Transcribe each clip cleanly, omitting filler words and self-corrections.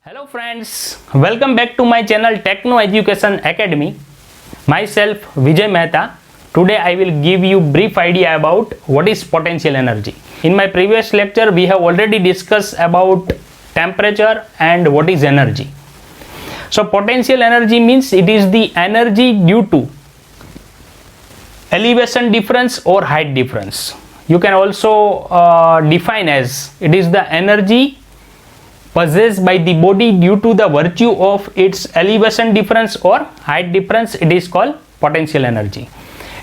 Hello friends, welcome back to my channel Techno Education Academy. Myself Vijay Mehta. Today I will give you brief idea about what is potential energy. In my previous lecture we have already discussed about temperature and what is energy. So potential energy means it is the energy due to elevation difference or height difference. You can also define as it is the energy possessed by the body due to the virtue of its elevation difference or height difference. It is called potential energy.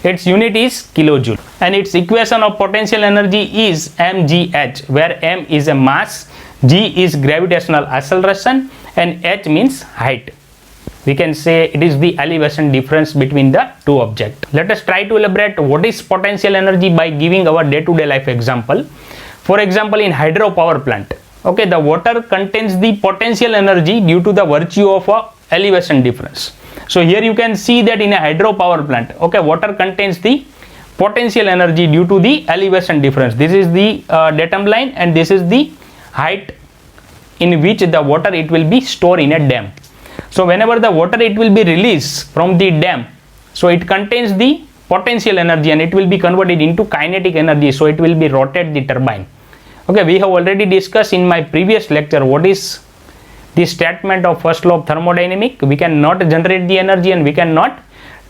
Its unit is kilojoule and its equation of potential energy is mgh, where m is a mass, g is gravitational acceleration and h means height. We can say it is the elevation difference between the two objects. Let us try to elaborate what is potential energy by giving our day-to-day life example. For example, in hydropower plant, okay, the water contains the potential energy due to the virtue of a elevation difference. So here you can see that in a hydropower plant, okay, water contains the potential energy due to the elevation difference. This is the datum line and this is the height in which the water it will be stored in a dam. So whenever the water it will be released from the dam, so it contains the potential energy and it will be converted into kinetic energy, so it will be rotate the turbine. Okay, we have already discussed in my previous lecture what is the statement of first law of thermodynamics. We cannot generate the energy and we cannot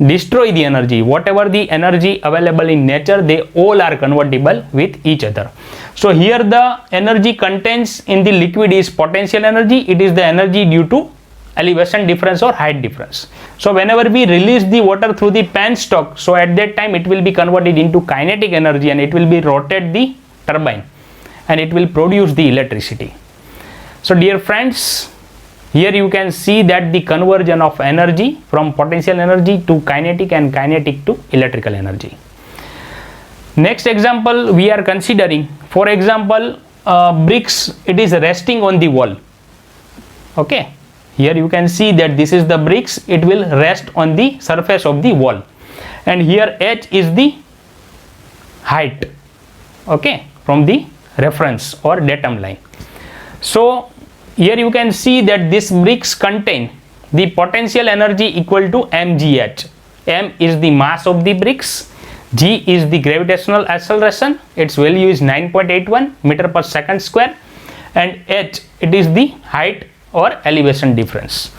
destroy the energy. Whatever the energy available in nature, they all are convertible with each other. So here the energy contains in the liquid is potential energy. It is the energy due to elevation difference or height difference. So whenever we release the water through the penstock, so at that time it will be converted into kinetic energy and it will be rotate the turbine and it will produce the electricity. So dear friends, here you can see that the conversion of energy from potential energy to kinetic and kinetic to electrical energy. Next example we are considering, for example, bricks, it is resting on the wall. Okay, here you can see that this is the bricks, it will rest on the surface of the wall and here h is the height, okay, from the reference or datum line. So here you can see that these bricks contain the potential energy equal to mgh. M is the mass of the bricks, g is the gravitational acceleration, its value is 9.81 meter per second square, and h, it is the height or elevation difference.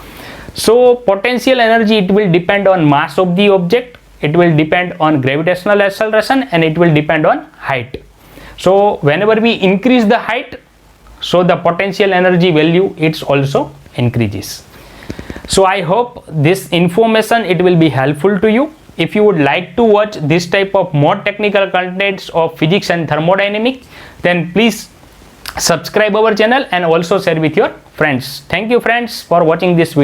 So potential energy, it will depend on mass of the object, it will depend on gravitational acceleration and it will depend on height. So whenever we increase the height, so the potential energy value it's also increases. So I hope this information it will be helpful to you. If you would like to watch this type of more technical contents of physics and thermodynamics, then please subscribe our channel and also share with your friends. Thank you friends for watching this video.